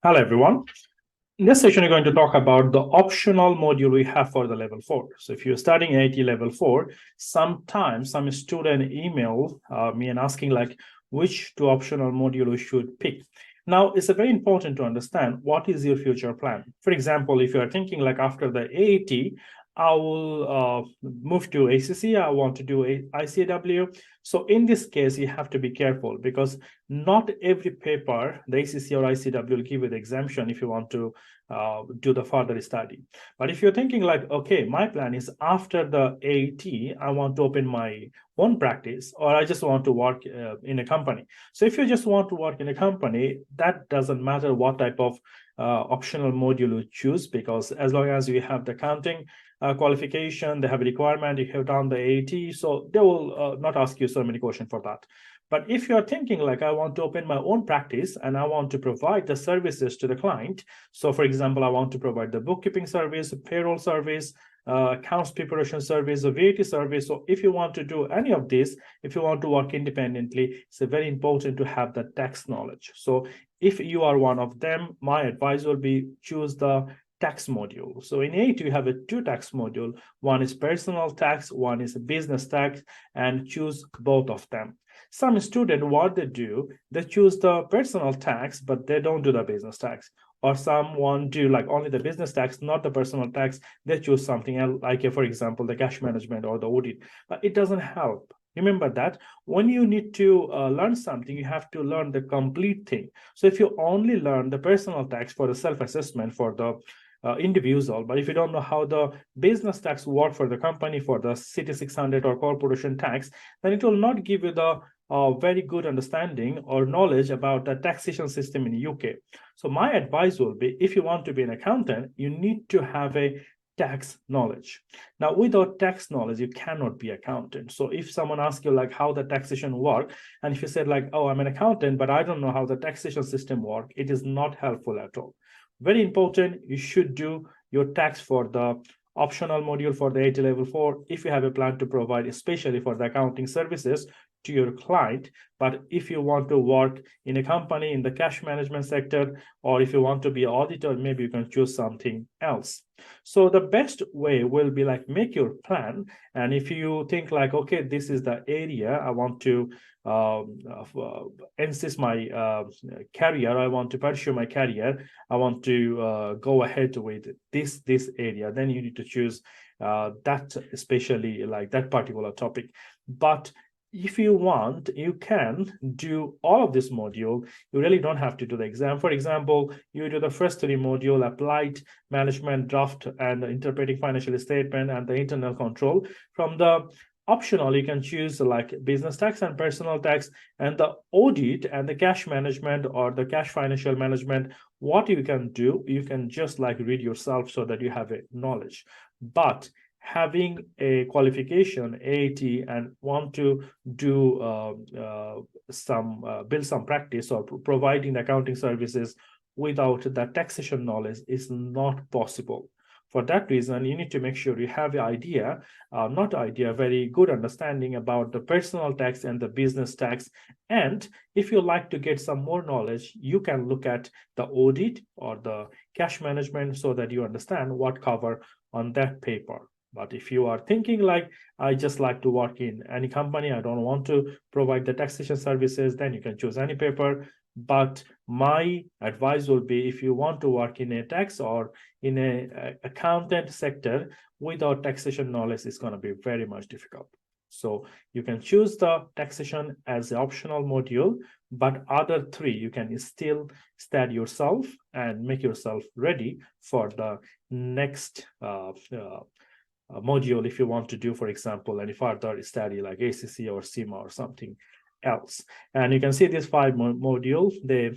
Hello, everyone. In this session, we're going to talk about the optional module we have for the level 4. So if you're studying AAT level 4, sometimes some student email me and asking like which two optional module we should pick. Now, it's very important to understand what is your future plan. For example, if you are thinking like after the AAT, I will move to ACC, I want to do ICAW. So in this case, you have to be careful because not every paper, the ACC or ICW will give you the exemption if you want to do the further study. But if you're thinking like, okay, my plan is after the AAT, I want to open my own practice, or I just want to work in a company. So if you just want to work in a company, that doesn't matter what type of optional module you choose, because as long as you have the accounting qualification, they have a requirement, you have done the AAT, so they will not ask you so many questions for that. But if you're thinking like, I want to open my own practice and I want to provide the services to the client. So for example, I want to provide the bookkeeping service, payroll service, accounts preparation service, a VAT service. So if you want to do any of this, if you want to work independently, it's very important to have the tax knowledge. So if you are one of them, my advice will be choose the tax module. So in AAT, you have a two tax module. One is personal tax, one is business tax, and choose both of them. Some student, what they do, they choose the personal tax, but they don't do the business tax. Or someone do like only the business tax, not the personal tax. They choose something else, like for example, the cash management or the audit. But it doesn't help. Remember that when you need to learn something, you have to learn the complete thing. So if you only learn the personal tax for the self-assessment for the individual, but if you don't know how the business tax work for the company, for the city 600 or corporation tax, then it will not give you the very good understanding or knowledge about the taxation system in the UK. So my advice will be, if you want to be an accountant, you need to have a tax knowledge. Now, without tax knowledge, you cannot be accountant. So if someone asks you like how the taxation work, and if you said like, oh, I'm an accountant, but I don't know how the taxation system work, it is not helpful at all. Very important, you should do your tax for the optional module for the AAT level 4 if you have a plan to provide, especially for the accounting services to your client. But if you want to work in a company in the cash management sector, or if you want to be an auditor, maybe you can choose something else. So the best way will be like make your plan. And if you think like, okay, this is the area I want to insist my career, I want to pursue my career, I want to go ahead with this area, then you need to choose that, especially like that particular topic. But if you want, you can do all of this module. You really don't have to do the exam. For example, you do the first three module, applied management, draft and interpreting financial statement, and the internal control. From the optional, you can choose like business tax and personal tax, and the audit and the cash management or the cash financial management. What you can do, you can just like read yourself so that you have a knowledge. But having a qualification AAT and want to do build some practice or providing accounting services without that taxation knowledge is not possible. For that reason, you need to make sure you have an idea, very good understanding about the personal tax and the business tax. And if you like to get some more knowledge, you can look at the audit or the cash management so that you understand what cover on that paper. But if you are thinking like, I just like to work in any company, I don't want to provide the taxation services, then you can choose any paper. But my advice will be, if you want to work in a tax or in a accountant sector without taxation knowledge, it's going to be very much difficult. So you can choose the taxation as an optional module, but other three you can still study yourself and make yourself ready for the next module if you want to do, for example, any further study like ACC or CIMA or something else. And you can see these five modules. They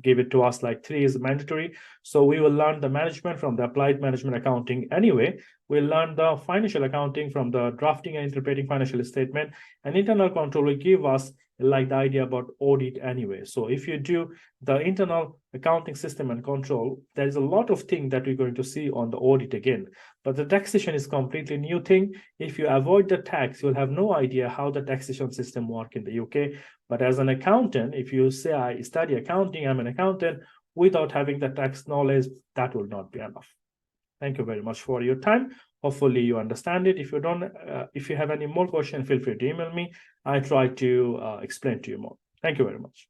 give it to us like 3 is mandatory. So we will learn the management from the applied management accounting anyway. We'll learn the financial accounting from the drafting and interpreting financial statement, and internal control will give us like the idea about audit anyway. So if you do the internal accounting system and control, there is a lot of things that we're going to see on the audit again. But the taxation is completely new thing. If you avoid the tax, you'll have no idea how the taxation system works in the UK. But as an accountant, if you say I study accounting, I'm an accountant, without having the tax knowledge, that will not be enough. Thank you very much for your time. Hopefully you understand it. If you don't, if you have any more questions, feel free to email me. I try to explain to you more. Thank you very much.